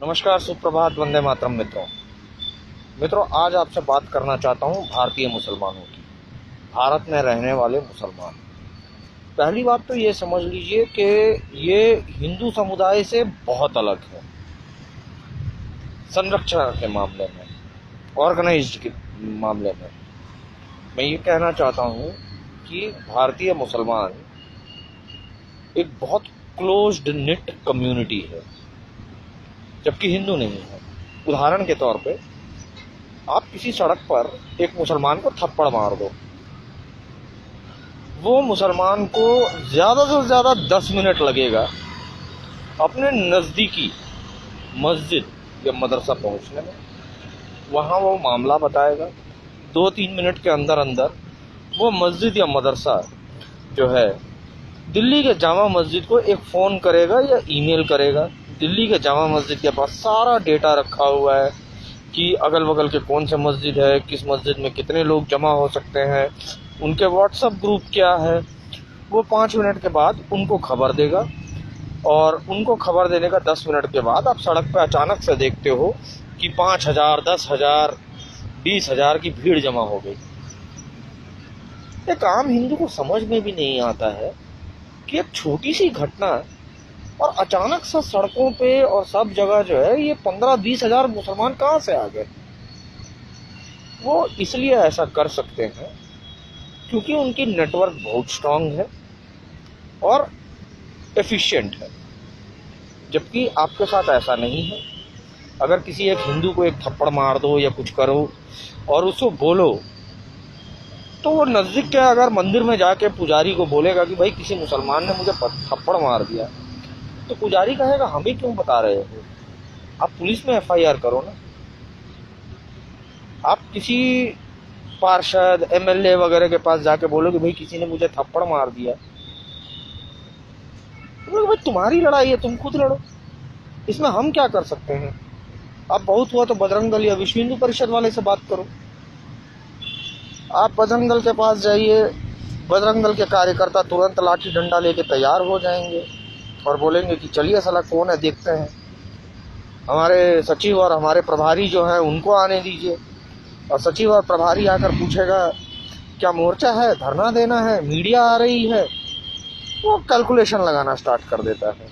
नमस्कार, सुप्रभात, वंदे मातरम। मित्रों, आज आपसे बात करना चाहता हूँ भारतीय मुसलमानों की, भारत में रहने वाले मुसलमान। पहली बात तो ये समझ लीजिए कि ये हिंदू समुदाय से बहुत अलग है संरक्षण के मामले में, ऑर्गेनाइज्ड के मामले में। मैं ये कहना चाहता हूँ कि भारतीय मुसलमान एक बहुत क्लोज्ड निट कम्युनिटी है, जबकि हिंदू नहीं है। उदाहरण के तौर पे, आप किसी सड़क पर एक मुसलमान को थप्पड़ मार दो, वो मुसलमान को ज़्यादा से ज़्यादा 10 मिनट लगेगा अपने नज़दीकी मस्जिद या मदरसा पहुंचने में। वहाँ वो मामला बताएगा। 2-3 मिनट के अंदर अंदर वो मस्जिद या मदरसा जो है, दिल्ली के जामा मस्जिद को एक फ़ोन करेगा या ईमेल करेगा। दिल्ली के जामा मस्जिद के पास सारा डेटा रखा हुआ है कि अगल बगल के कौन से मस्जिद है, किस मस्जिद में कितने लोग जमा हो सकते हैं, उनके व्हाट्सएप ग्रुप क्या है। वो 5 मिनट के बाद उनको खबर देगा, और उनको खबर देने का 10 मिनट के बाद आप सड़क पर अचानक से देखते हो कि 5,000, 10,000, 20,000 की भीड़ जमा हो गई। एक आम हिंदू को समझ में भी नहीं आता है कि एक छोटी सी घटना और अचानक से सड़कों पे और सब जगह जो है, ये 15-20 हजार मुसलमान कहाँ से आ गए। वो इसलिए ऐसा कर सकते हैं क्योंकि उनकी नेटवर्क बहुत स्ट्रांग है और एफिशिएंट है, जबकि आपके साथ ऐसा नहीं है। अगर किसी एक हिंदू को एक थप्पड़ मार दो या कुछ करो और उसको बोलो, तो वो नज़दीक के अगर मंदिर में जाके पुजारी को बोलेगा कि भाई किसी मुसलमान ने मुझे थप्पड़ मार दिया, तो पुजारी कहेगा हम ही क्यों बता रहे हो, आप पुलिस में एफआईआर करो ना। आप किसी पार्षद, एमएलए वगैरह के पास जाके बोलो कि भाई किसी ने मुझे थप्पड़ मार दिया, तो भाई तुम्हारी लड़ाई है, तुम खुद लड़ो, इसमें हम क्या कर सकते हैं। आप बहुत हुआ तो बजरंग दल या विश्व हिंदू परिषद वाले से बात करो। आप बजरंग दल के पास जाइए, बजरंग दल के कार्यकर्ता तुरंत लाठी डंडा लेके तैयार हो जाएंगे और बोलेंगे कि चलिए साला कौन है देखते हैं। हमारे सचिव और हमारे प्रभारी जो हैं उनको आने दीजिए, और सचिव और प्रभारी आकर पूछेगा क्या मोर्चा है, धरना देना है, मीडिया आ रही है। वो कैलकुलेशन लगाना स्टार्ट कर देता है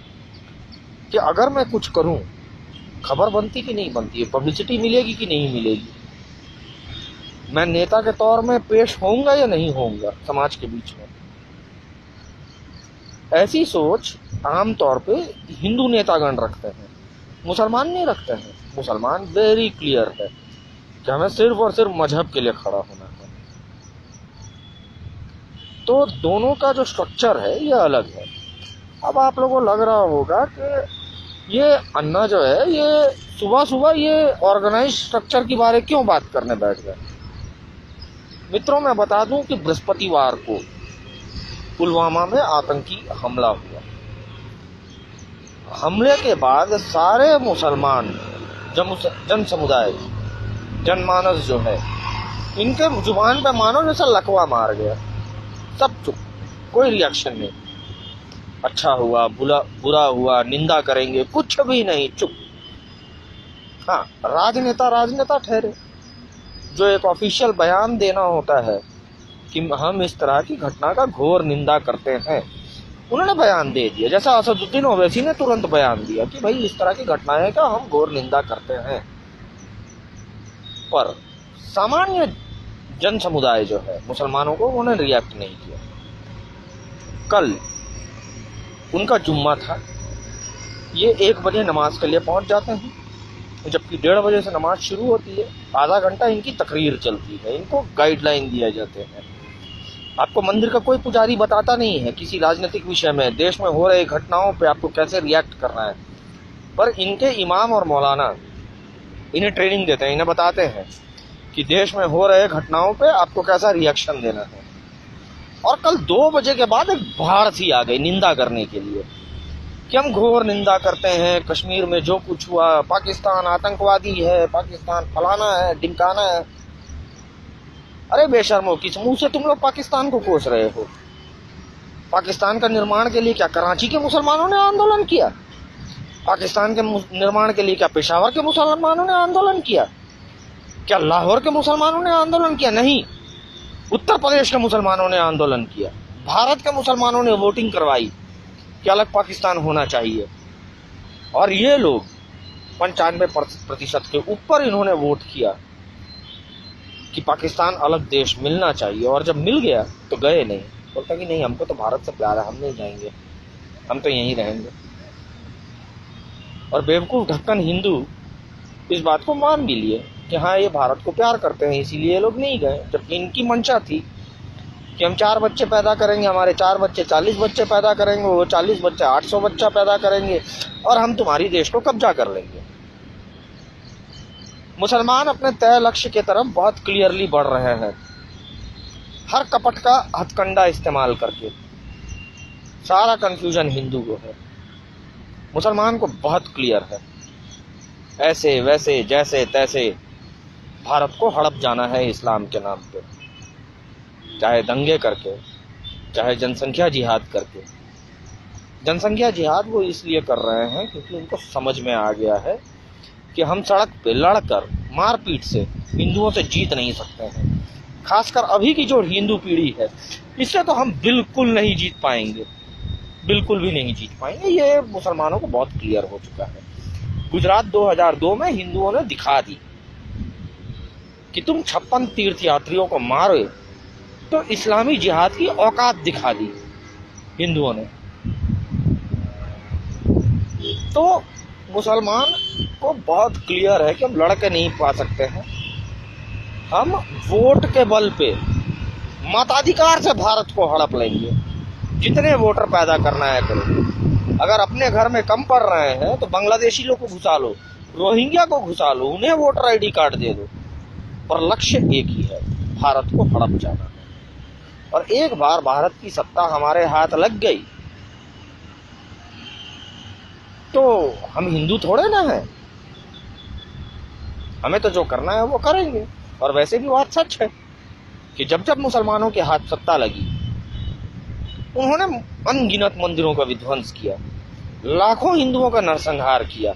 कि अगर मैं कुछ करूं, खबर बनती कि नहीं बनती है, पब्लिसिटी मिलेगी कि नहीं मिलेगी, मैं नेता के तौर में पेश होऊंगा या नहीं होऊंगा समाज के बीच में। ऐसी सोच आमतौर पे हिंदू नेतागण रखते हैं, मुसलमान नहीं रखते हैं। मुसलमान वेरी क्लियर है कि हमें सिर्फ और सिर्फ मजहब के लिए खड़ा होना है। तो दोनों का जो स्ट्रक्चर है ये अलग है। अब आप लोगों को लग रहा होगा कि ये अन्ना जो है, ये सुबह सुबह ये ऑर्गेनाइज स्ट्रक्चर के बारे क्यों बात करने बैठ गए। मित्रों, मैं बता दूं कि बृहस्पतिवार को पुलवामा में आतंकी हमला हुआ। हमले के बाद सारे मुसलमान जन समुदाय, जनमानस जो है, इनके जुबान पे मानो जैसा लकवा मार गया। सब चुप, कोई रिएक्शन नहीं। अच्छा हुआ, बुरा हुआ, निंदा करेंगे, कुछ भी नहीं, चुप। हाँ, राजनेता ठहरे। जो एक ऑफिशियल बयान देना होता है कि हम इस तरह की घटना का घोर निंदा करते हैं, उन्होंने बयान दे दिया। जैसा असदुद्दीन ओवैसी ने तुरंत बयान दिया कि भाई इस तरह की घटनाएं का हम घोर निंदा करते हैं। पर सामान्य जन समुदाय जो है, मुसलमानों को, उन्होंने रिएक्ट नहीं किया। कल उनका जुम्मा था, ये 1 बजे नमाज के लिए पहुंच जाते हैं, जबकि 1:30 बजे से नमाज शुरू होती है। आधा घंटा इनकी तकरीर चलती है, इनको गाइडलाइन दिए जाते हैं। आपको मंदिर का कोई पुजारी बताता नहीं है किसी राजनीतिक विषय में, देश में हो रहे घटनाओं पे आपको कैसे रिएक्ट करना है, पर इनके इमाम और मौलाना इन्हें ट्रेनिंग देते हैं, इन्हें बताते हैं कि देश में हो रहे घटनाओं पे आपको कैसा रिएक्शन देना है। और कल 2 बजे के बाद एक बाढ़ सी आ गई निंदा करने के लिए कि हम घोर निंदा करते हैं, कश्मीर में जो कुछ हुआ, पाकिस्तान आतंकवादी है, पाकिस्तान फलाना है, ढिमकाना है। अरे बेशर्मो, किस मुंह से तुम लोग पाकिस्तान को कोस रहे हो। पाकिस्तान का निर्माण के लिए क्या कराची के मुसलमानों ने आंदोलन किया? पाकिस्तान के निर्माण के लिए क्या पेशावर के मुसलमानों ने आंदोलन किया? क्या लाहौर के मुसलमानों ने आंदोलन किया? नहीं, उत्तर प्रदेश के मुसलमानों ने आंदोलन किया। भारत के मुसलमानों ने वोटिंग करवाई कि अलग पाकिस्तान होना चाहिए, और ये लोग 95% के ऊपर इन्होंने वोट किया कि पाकिस्तान अलग देश मिलना चाहिए। और जब मिल गया तो गए नहीं, बोलता कि नहीं, हमको तो भारत से प्यार है, हम नहीं जाएंगे, हम तो यहीं रहेंगे। और बेवकूफ़ ढक्कन हिंदू इस बात को मान भी लिए कि हाँ, ये भारत को प्यार करते हैं, इसीलिए ये लोग नहीं गए। जबकि इनकी मंशा थी कि हम 4 बच्चे पैदा करेंगे, हमारे 4 बच्चे 40 बच्चे पैदा करेंगे, वो 40 बच्चे 800 बच्चा पैदा करेंगे, और हम तुम्हारी देश को कब्जा कर लेंगे। मुसलमान अपने तय लक्ष्य की तरफ बहुत क्लियरली बढ़ रहे हैं, हर कपट का हथकंडा इस्तेमाल करके। सारा कंफ्यूजन हिंदू को है, मुसलमान को बहुत क्लियर है। ऐसे वैसे जैसे तैसे भारत को हड़प जाना है इस्लाम के नाम पे, चाहे दंगे करके, चाहे जनसंख्या जिहाद करके। जनसंख्या जिहाद वो इसलिए कर रहे हैं क्योंकि उनको समझ में आ गया है कि हम सड़क पे लड़कर मारपीट से हिंदुओं से जीत नहीं सकते हैं। खासकर अभी की जो हिंदू पीढ़ी है, इससे तो हम बिल्कुल नहीं जीत पाएंगे, बिल्कुल भी नहीं जीत पाएंगे। ये मुसलमानों को बहुत क्लियर हो चुका है। गुजरात 2002 में हिंदुओं ने दिखा दी कि तुम 56 तीर्थ यात्रियों को मारो, तो इस्लामी जिहाद की औकात दिखा दी हिंदुओं ने। तो मुसलमान को बहुत क्लियर है कि हम लड़के नहीं पा सकते हैं, हम वोट के बल पे मताधिकार से भारत को हड़प लेंगे। जितने वोटर पैदा करना है करो। अगर अपने घर में कम पड़ रहे हैं तो बांग्लादेशी लोग को घुसा लो, रोहिंग्या को घुसा लो, उन्हें वोटर ID कार्ड दे दो, पर लक्ष्य एक ही है, भारत को हड़प जाना है। और एक बार भारत की सत्ता हमारे हाथ लग गई तो हम हिंदू थोड़े ना हैं, हमें तो जो करना है वो करेंगे। और वैसे भी बात सच है कि जब जब मुसलमानों के हाथ सत्ता लगी, उन्होंने अनगिनत मंदिरों का विध्वंस किया, लाखों हिंदुओं का नरसंहार किया।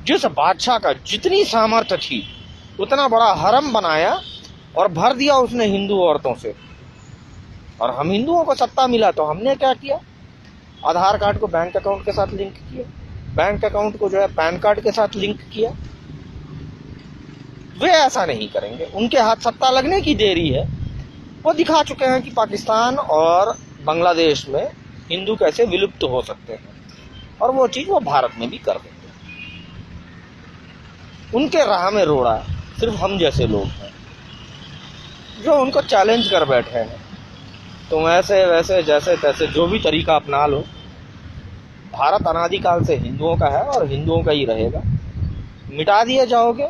जिस बादशाह का जितनी सामर्थ्य थी उतना बड़ा हरम बनाया और भर दिया उसने हिंदू औरतों से। और हम हिंदुओं को सत्ता मिला तो हमने क्या किया? आधार कार्ड को बैंक अकाउंट के साथ लिंक किया, बैंक अकाउंट को जो है पैन कार्ड के साथ लिंक किया। वे ऐसा नहीं करेंगे, उनके हाथ सत्ता लगने की देरी है। वो दिखा चुके हैं कि पाकिस्तान और बांग्लादेश में हिंदू कैसे विलुप्त हो सकते हैं, और वो चीज वो भारत में भी कर देते हैं। उनके राह में रोड़ा सिर्फ हम जैसे लोग हैं जो उनको चैलेंज कर बैठे हैं। तुम ऐसे वैसे जैसे तैसे जो भी तरीका अपना लो, भारत अनादिकाल से हिंदुओं का है और हिंदुओं का ही रहेगा। मिटा दिए जाओगे,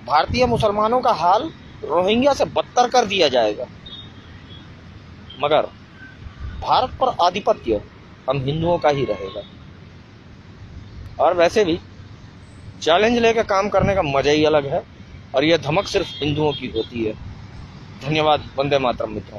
भारतीय मुसलमानों का हाल रोहिंग्या से बदतर कर दिया जाएगा, मगर भारत पर आधिपत्य हम हिंदुओं का ही रहेगा। और वैसे भी चैलेंज लेकर काम करने का मजा ही अलग है, और यह धमक सिर्फ हिंदुओं की होती है। धन्यवाद। वंदे मातरम मित्रों।